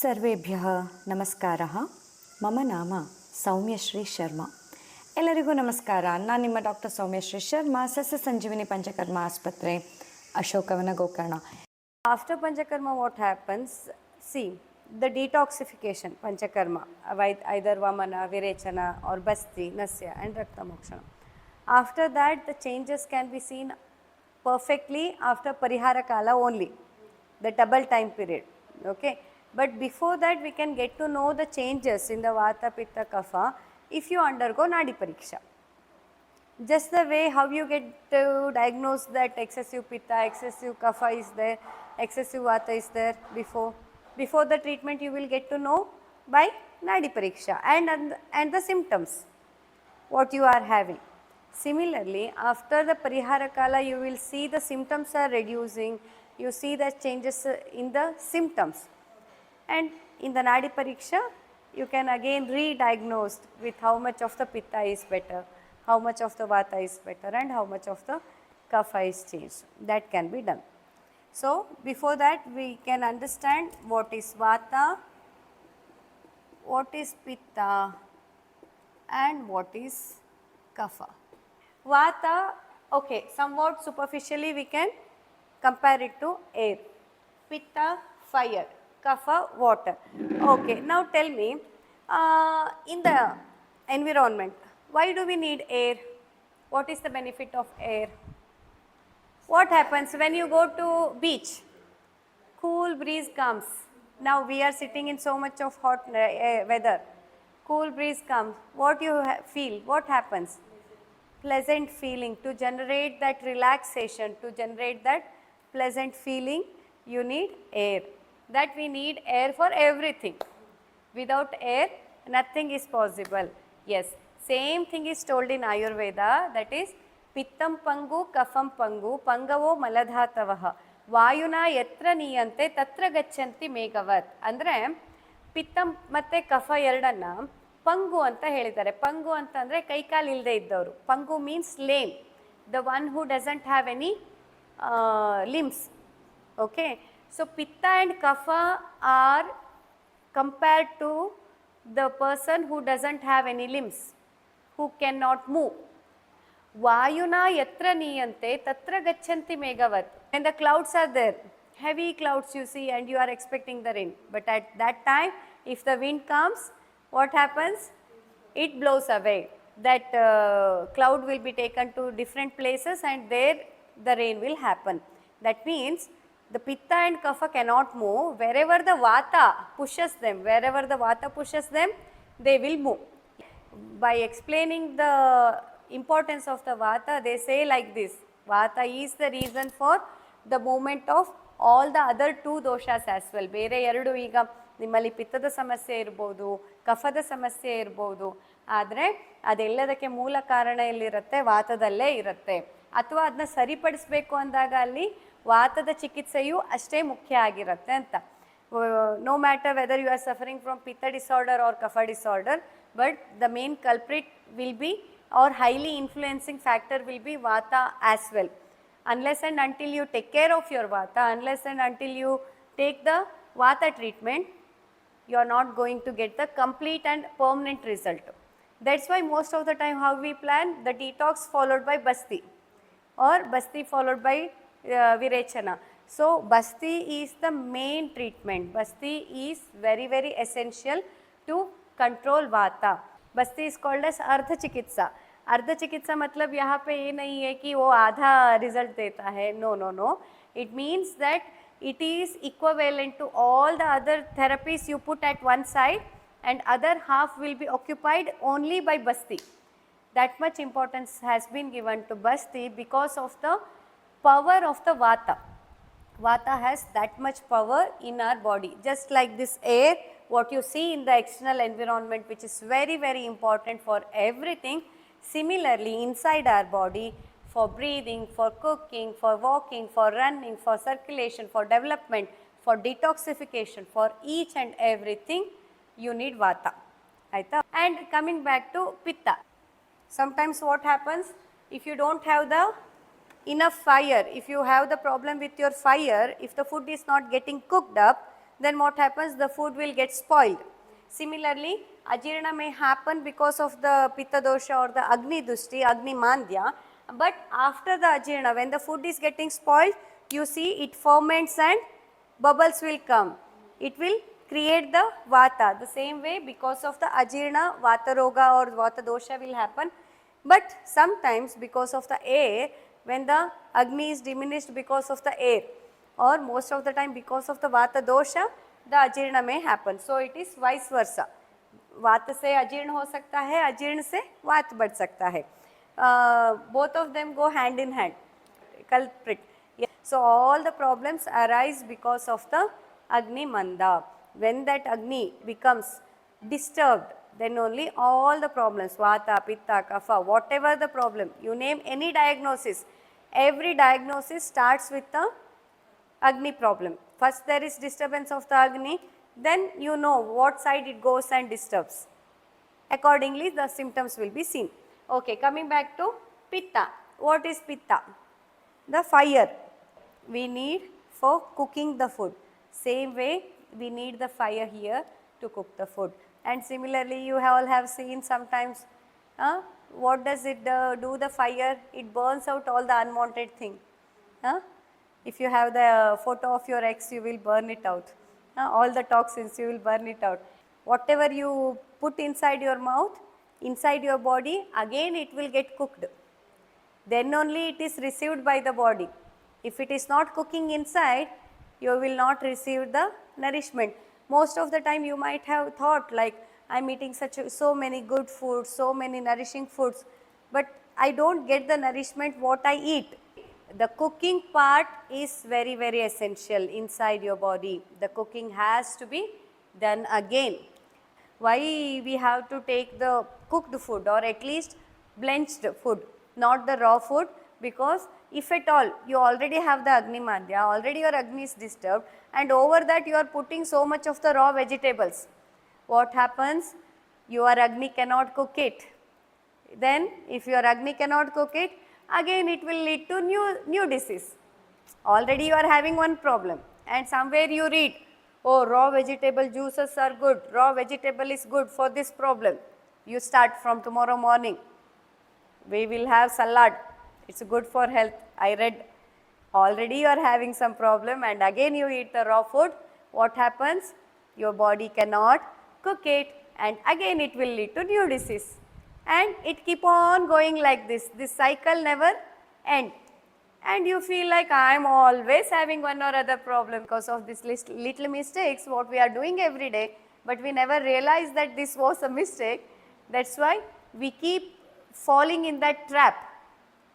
ಸರ್ವೇಭ್ಯಃ ನಮಸ್ಕಾರಃ. ಮಮ ನಾಮ ಸೌಮ್ಯಶ್ರೀ ಶರ್ಮಾ. ಎಲ್ಲರಿಗೂ ನಮಸ್ಕಾರ. ನಾನು ನಿಮ್ಮ ಡಾಕ್ಟರ್ ಸೌಮ್ಯಶ್ರೀ ಶರ್ಮಾ, ಸಸ್ಯ ಸಂಜೀವಿನಿ ಪಂಚಕರ್ಮ ಆಸ್ಪತ್ರೆ, Ashokavana, Gokarna. After Panchakarma, what happens? See, the detoxification, Panchakarma, either Vamana, Virechana or Basti, Nasya and Rakta Mokshana. After that, the changes can be seen perfectly after Parihara Kala only, the double time period. Okay, but before that we can get to know the changes in the Vata, Pitta, Kapha if you undergo Nadi Pariksha. Just the way how you get to diagnose that excessive Pitta, excessive Kapha is there, excessive Vata is there before the treatment, you will get to know by Nadi Pariksha and the symptoms what you are having. Similarly, after the Parihara Kala, you will see the symptoms are reducing, you see the changes in the symptoms, and in the Nadi Pariksha you can again re-diagnose with how much of the Pitta is better, how much of the Vata is better and how much of the Kapha is changed. That can be done. So, before that we can understand what is Vata, what is Pitta and what is Kapha. Vata, okay, somewhat superficially we can compare it to air. Pitta, fire. Kapha, water. Okay, now tell me, in the environment, why do we need air? What is the benefit of air? What happens when you go to beach? Cool breeze comes. Now we are sitting in so much of hot weather. Cool breeze comes. What you feel? What happens? Pleasant feeling. To generate that relaxation, to generate that pleasant feeling, you need air. That we need air for everything. Without air, nothing is possible. Yes, same thing is told in Ayurveda, that is Pittam Pangu, Kafam Pangu, Pangavo Maladhatavaha, Vayuna Yatra Niyante Tatra Gachanti Megavat. Andre Pittam ಮತ್ತೆ ಕಫ ಎರಡನ್ನ ಪಂಗು ಅಂತ ಹೇಳಿದ್ದಾರೆ. ಪಂಗು ಅಂತಂದರೆ ಕೈಕಾಲು ಇಲ್ಲದೆ ಇದ್ದವರು. ಪಂಗು means lame, the one who doesn't have any limbs. Okay, so Pitta and Kapha are compared to the person who doesn't have any limbs, who cannot move. Vayuna yatra niyante tatra gachanti megavat. When the clouds are there, heavy clouds you see, and you are expecting the rain, but at that time if the wind comes, what happens? It blows away. That cloud will be taken to different places and there the rain will happen. That means the Pitta and Kapha cannot move. Wherever the Vata pushes them, they will move. By explaining the importance of the Vata, they say like this: Vata is the reason for the movement of all the other two doshas as well. ಬೇರೆ ಎರಡು, ಈಗ ನಿಮ್ಮಲ್ಲಿ ಪಿತ್ತದ ಸಮಸ್ಯೆ ಇರ್ಬೋದು, ಕಫದ ಸಮಸ್ಯೆ ಇರ್ಬೋದು, ಆದರೆ ಅದೆಲ್ಲದಕ್ಕೆ ಮೂಲ ಕಾರಣ ಎಲ್ಲಿರುತ್ತೆ? ವಾತದಲ್ಲೇ ಇರುತ್ತೆ. ಅಥವಾ ಅದನ್ನ ಸರಿಪಡಿಸಬೇಕು ಅಂದಾಗ ಅಲ್ಲಿ ವಾತದ ಚಿಕಿತ್ಸೆಯು ಅಷ್ಟೇ ಮುಖ್ಯ ಆಗಿರುತ್ತೆ ಅಂತ. No matter whether you are suffering from pitta disorder or kapha disorder, but the main culprit will be or highly influencing factor will be vata as well. Unless and until you take care of your Vata, unless and until you take the Vata treatment, you are not going to get the complete and permanent result. That's why most of the time how we plan the detox followed by Basti, or Basti followed by Virechana. So Basti is the main treatment. Basti is very very essential to control Vata. Basti is called as Ardha Chikitsa. अर्ध चिकित्सा मतलब यहाँ पे ये नहीं है कि वो आधा रिजल्ट देता है. No no no, it means that it is equivalent to all the other therapies you put at one side and other half will be occupied only by Basti. That much importance has been given to Basti because of the power of the Vata. Vata has that much power in our body. Just like this air, what you see in the external environment, which is very very important for everything, similarly inside our body, for breathing, for cooking, for walking, for running, for circulation, for development, for detoxification, for each and everything, you need Vata. And coming back to Pitta, sometimes what happens, if you don't have the enough fire, if you have the problem with your fire, if the food is not getting cooked up, then what happens? The food will get spoiled. Similarly, ajirna may happen because of the pitta dosha or the agni dushti, agni mandya, but after the ajirna, when the food is getting spoiled, you see it ferments and bubbles will come. It will create the vata. The same way, because of the ajirna, vata roga or vata dosha will happen. But sometimes because of the air, when the agni is diminished because of the air, or most of the time because of the vata dosha, the ajirna may happen. So it is vice versa. वात से अजीर्ण हो सकता है, अजीर्ण से वात बढ़ सकता है. Both of them go hand in hand. Culprit. So all the problems arise because of the agni manda. When that agni becomes disturbed, then only all the problems, vata, pitta, kapha, whatever the problem, you name any diagnosis, every diagnosis starts with the agni problem. First there is disturbance of the agni, then you know what side it goes and disturbs. Accordingly the symptoms will be seen. Okay, coming back to pitta. What is pitta? The fire we need for cooking the food. Same way we need the fire here to cook the food. And similarly you all have seen sometimes, what does it do, the fire? It burns out all the unwanted thing. If you have the photo of your ex, you will burn it out. All the toxins, you will burn it out. Whatever you put inside your mouth, inside your body, again it will get cooked. Then only it is received by the body. If it is not cooking inside, you will not receive the nourishment. Most of the time you might have thought like, I am eating so many good foods, so many nourishing foods, but I don't get the nourishment what I eat. The cooking part is very, very essential inside your body. The cooking has to be done again. Why we have to take the cooked food or at least blenched food, not the raw food? Because if at all you already have the agni madhya, already your agni is disturbed, and over that you are putting so much of the raw vegetables, what happens? Your agni cannot cook it. Then if your agni cannot cook it, again it will lead to new disease. Already you are having one problem, and somewhere you read, oh, raw vegetable juices are good, raw vegetable is good for this problem. You start from tomorrow morning, we will have salad, it's good for health. I read, already you are having some problem and again you eat the raw food. What happens? Your body cannot cook it and again it will lead to new disease. And it keep on going like this. This cycle never ends. And you feel like I am always having one or other problem because of these little mistakes what we are doing every day, but we never realize that this was a mistake. That's why we keep falling in that trap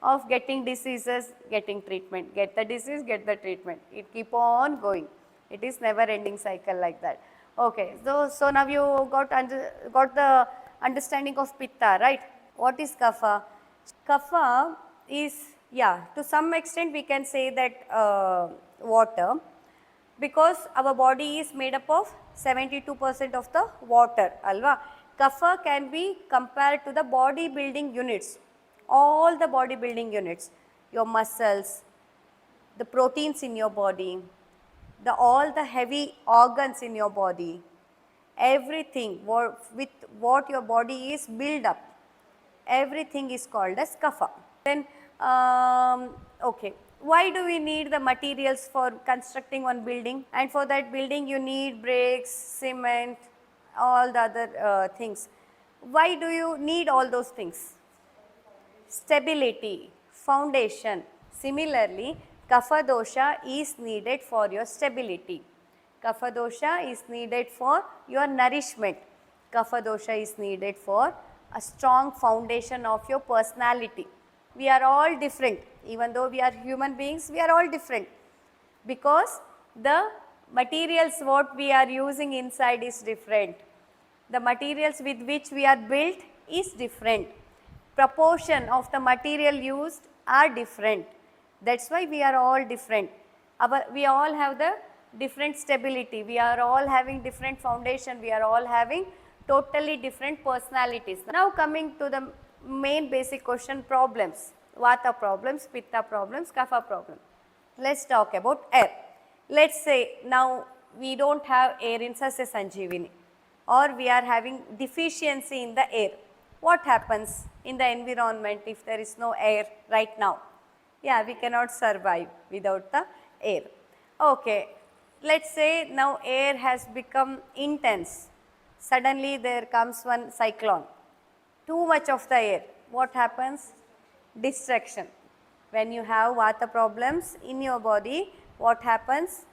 of getting diseases, getting treatment, get the disease, get the treatment. It keep on going. It is never ending cycle like that. Okay, so now you got the understanding of pitta, right? What is kapha? Kapha is, to some extent we can say that water, because our body is made up of 72% of the water, alva. Kapha can be compared to the body building units, all the body building units, your muscles, the proteins in your body, all the heavy organs in your body, everything with what your body is built up, everything is called as kapha. Then, okay, why do we need the materials for constructing one building? And for that building you need bricks, cement, all the other things. Why do you need all those things? Stability, foundation. Similarly, kapha dosha is needed for your stability. Kapha dosha is needed for your nourishment. Kapha dosha is needed for a strong foundation of your personality. We are all different. Even though we are human beings, we are all different. Because the materials what we are using inside is different. The materials with which we are built is different. Proportion of the material used are different. That's why we are all different. We all have the different stability. We are all having different foundation. We are all having totally different personalities. Now coming to the main basic question, problems. Vata problems, pitta problems, kapha problems. Let's talk about air. Let's say now we don't have air in Sasya Sanjeevani, or we are having deficiency in the air. What happens in the environment if there is no air right now? Yeah, we cannot survive without the air. Okay, let's say now air has become intense. Suddenly there comes one cyclone. Too much of the air. What happens? Destruction. When you have vata problems in your body, what happens?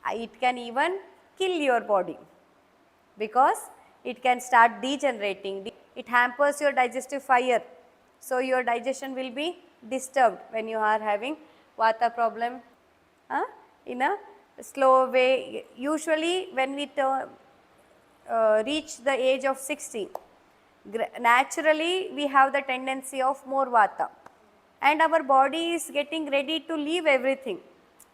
It can even kill your body, because it can start degenerating. It hampers your digestive fire. So your digestion will be disturbed when you are having vata problem in a slow way. Usually when we reach the age of 60, naturally we have the tendency of more vata, and our body is getting ready to leave everything.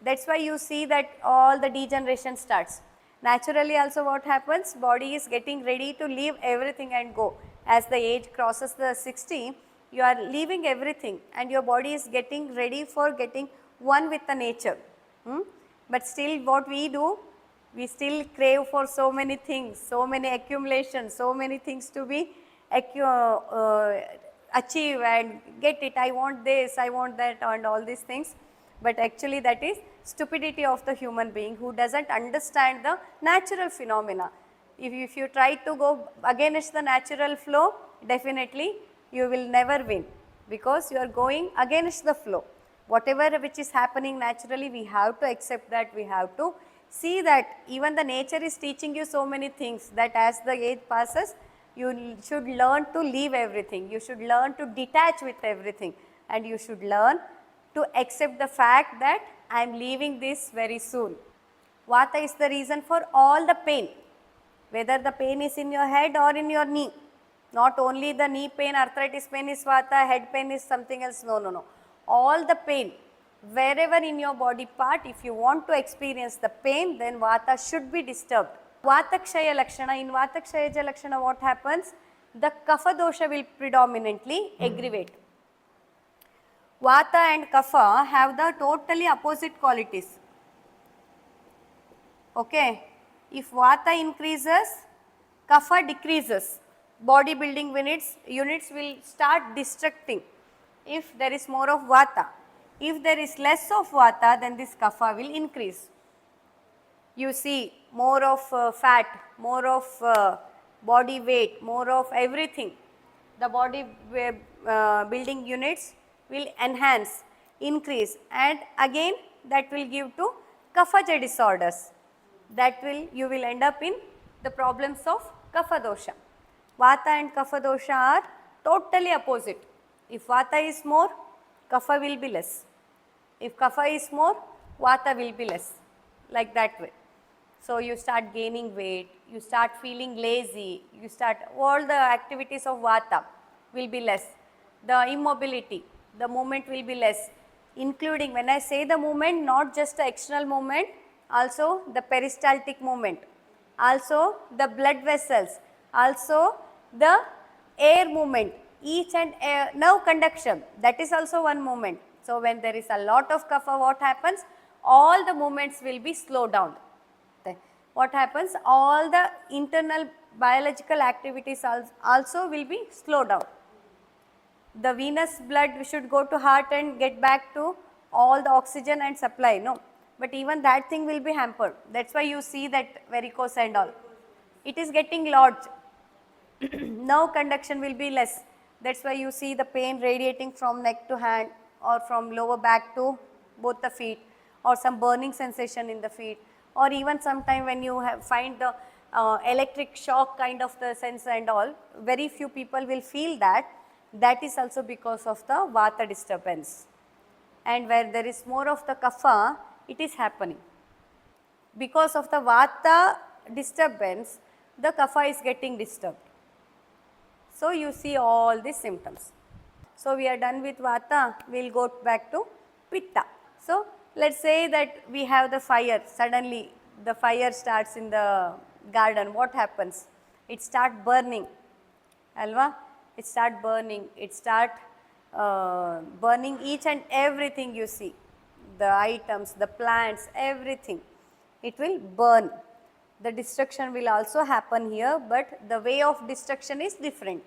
That's why you see that all the degeneration starts. Naturally also what happens? Body is getting ready to leave everything and go. As the age crosses the 60, you are leaving everything and your body is getting ready for getting one with the nature. But still what we do, we still crave for so many things, so many accumulations, so many things to be achieve and get it. I want this, I want that, and all these things. But actually that is stupidity of the human being who doesn't understand the natural phenomena. If you try to go against the natural flow, definitely you will never win, because you are going against the flow. Whatever which is happening naturally, we have to accept that, we have to see that even the nature is teaching you so many things, that as the age passes, you should learn to leave everything, you should learn to detach with everything, and you should learn to accept the fact that I am leaving this very soon. Vata is the reason for all the pain, whether the pain is in your head or in your knee. Not only the knee pain, arthritis pain is vata, head pain is something else, no. All the pain, wherever in your body part, if you want to experience the pain, then vata should be disturbed. Vatakshaya lakshana, in Vatakshaya lakshana what happens? The kapha dosha will predominantly aggravate. Vata and kapha have the totally opposite qualities. Okay, if vata increases, kapha decreases. Body building units will start destructing if there is more of vata. If there is less of vata, then this kapha will increase. You see more of fat, more of body weight, more of everything. The body building units will enhance, increase, and again that will give to kaphaja disorders. You will end up in the problems of kapha dosha. Vata and kapha dosha are totally opposite. If vata is more, kapha will be less. If kapha is more, vata will be less, like that way. So you start gaining weight, you start feeling lazy, all the activities of vata will be less. The immobility, the movement will be less, including, when I say the movement, not just the external movement, also the peristaltic movement, also the blood vessels, also the air movement, each and nerve conduction, that is also one movement. So when there is a lot of kapha, what happens? All the movements will be slowed down. What happens? All the internal biological activities also will be slowed down. The venous blood should go to heart and get back to all the oxygen and supply, no. But even that thing will be hampered. That's why you see that varicose and all. It is getting lodged. Nerve conduction will be less. That's why you see the pain radiating from neck to hand, or from lower back to both the feet, or some burning sensation in the feet, or even sometime when you find the electric shock kind of the sense and all, very few people will feel that. That is also because of the vata disturbance. And where there is more of the kapha, it is happening. Because of the vata disturbance, the kapha is getting disturbed. So you see all these symptoms. So we are done with vata, we will go back to pitta. So let's say that we have the fire, suddenly the fire starts in the garden. What happens? It starts burning, alva? It starts burning, burning each and everything you see, the items, the plants, everything. it will burn. The destruction will also happen here, but the way of destruction is different.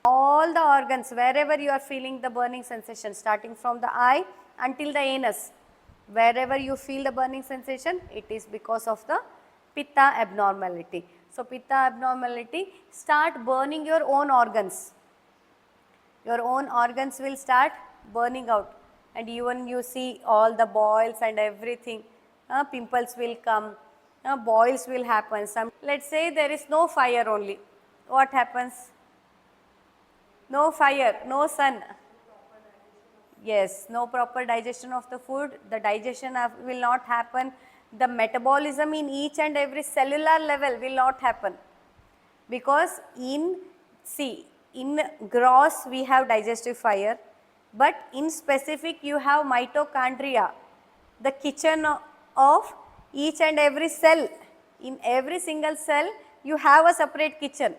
All the organs, wherever you are feeling the burning sensation, starting from the eye until the anus, wherever you feel the burning sensation, it is because of the pitta abnormality. So pitta abnormality start burning your own organs. Your own organs will start burning out, and even you see all the boils and everything, pimples will come, boils will happen. Let's say there is no fire only. What happens? No fire, no sun. Yes, no proper digestion of the food. The digestion will not happen. The metabolism in each and every cellular level will not happen. Because in gross we have digestive fire, but in specific you have mitochondria, the kitchen of each and every cell. In every single cell you have a separate kitchen.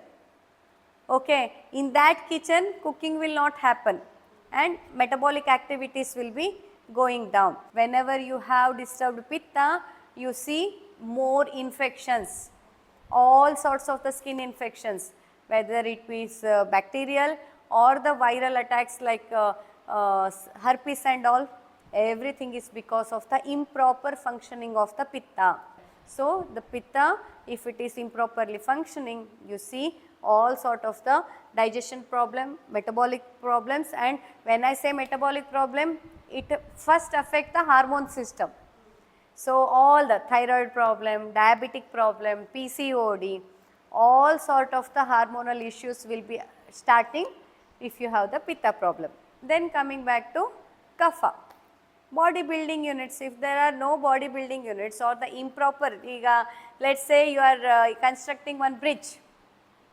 Okay, in that kitchen cooking will not happen and metabolic activities will be going down. Whenever you have disturbed pitta, you see more infections, all sorts of the skin infections, whether it is bacterial or the viral attacks like herpes and all. Everything is because of the improper functioning of the pitta. So the pitta, if it is improperly functioning, you see all sort of the digestion problem, metabolic problems. And when I say metabolic problem, it first affect the hormone system. So all the thyroid problem, diabetic problem, PCOD, all sort of the hormonal issues will be starting if you have the pitta problem. Then coming back to kapha. Bodybuilding units, if there are no bodybuilding units or the improper, let's say you are constructing one bridge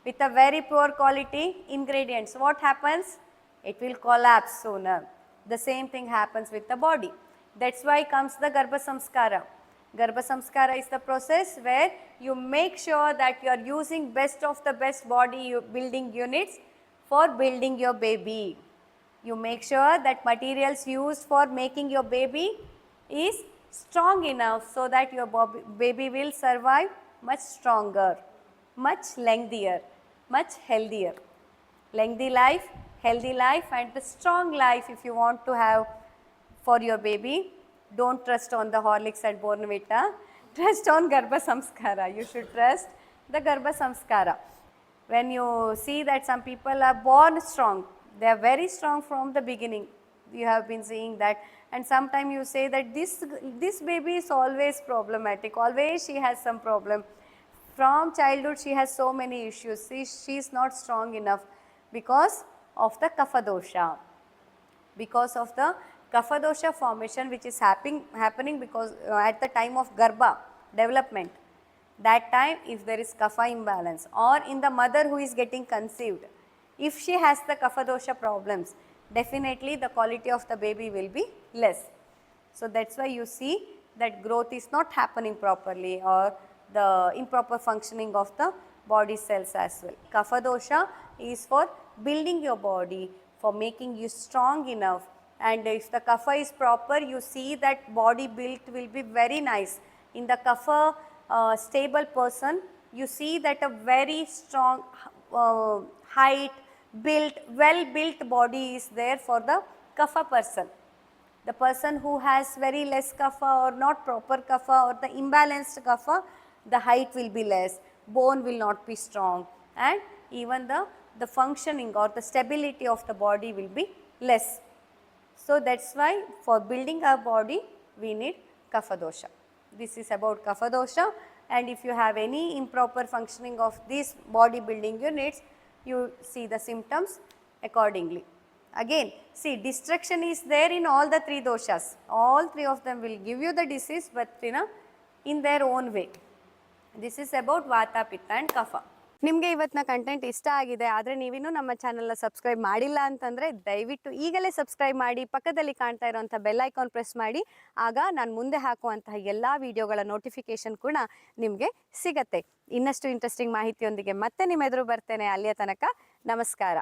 with a very poor quality ingredients, what happens? It will collapse sooner. The same thing happens with the body. That's why comes the Garbha Samskara. Garbha Samskara is the process where you make sure that you are using best of the best body building units for building your baby. You make sure that materials used for making your baby is strong enough so that your baby will survive much stronger, much lengthier, much healthier. Lengthy life, healthy life and the strong life if you want to have for your baby. Don't trust on the Horlicks and Bournvita, trust on Garbha Samskara. You should trust the Garbha Samskara. When you see that some people are born strong, they are very strong from the beginning. You have been seeing that, and sometimes you say that this baby is always problematic, always she has some problem. From childhood she has so many issues. She is not strong enough because of the kapha dosha. Because of the kapha dosha formation which is happening because at the time of garbha development, that time if there is kapha imbalance, or in the mother who is getting conceived, if she has the kapha dosha problems, definitely the quality of the baby will be less. So that's why you see that growth is not happening properly or the improper functioning of the body cells as well. Kapha dosha is for building your body, for making you strong enough, and if the kapha is proper, you see that body built will be very nice. In the kapha stable person, you see that a very strong height, built, well built body is there for the kapha person. The person who has very less kapha or not proper kapha or the imbalanced kapha, the height will be less, bone will not be strong, and even the functioning or the stability of the body will be less. So that's why for building our body we need kapha dosha. This is about kapha dosha, and if you have any improper functioning of these body building units, you see the symptoms accordingly. Again, see, destruction is there in all the three doshas. All three of them will give you the disease, but in their own way. This is about vata, pitta and kapha. ನಿಮಗೆ ಇವತ್ತಿನ content ಇಷ್ಟ ಆಗಿದೆ ಆದರೆ ನೀವಿನ್ನೂ ನಮ್ಮ ಚಾನಲ್ನ subscribe ಮಾಡಿಲ್ಲ ಅಂತಂದರೆ ದಯವಿಟ್ಟು ಈಗಲೇ ಸಬ್ಸ್ಕ್ರೈಬ್ ಮಾಡಿ, ಪಕ್ಕದಲ್ಲಿ ಕಾಣ್ತಾ ಇರೋಂಥ ಬೆಲ್ ಐಕಾನ್ ಪ್ರೆಸ್ ಮಾಡಿ. ಆಗ ನಾನು ಮುಂದೆ ಹಾಕುವಂತಹ ಎಲ್ಲ ವಿಡಿಯೋಗಳ ನೋಟಿಫಿಕೇಷನ್ ಕೂಡ ನಿಮಗೆ ಸಿಗತ್ತೆ. ಇನ್ನಷ್ಟು ಇಂಟ್ರೆಸ್ಟಿಂಗ್ ಮಾಹಿತಿಯೊಂದಿಗೆ ಮತ್ತೆ ನಿಮ್ಮ ಎದುರು ಬರ್ತೇನೆ. ಅಲ್ಲಿಯ ತನಕ ನಮಸ್ಕಾರ.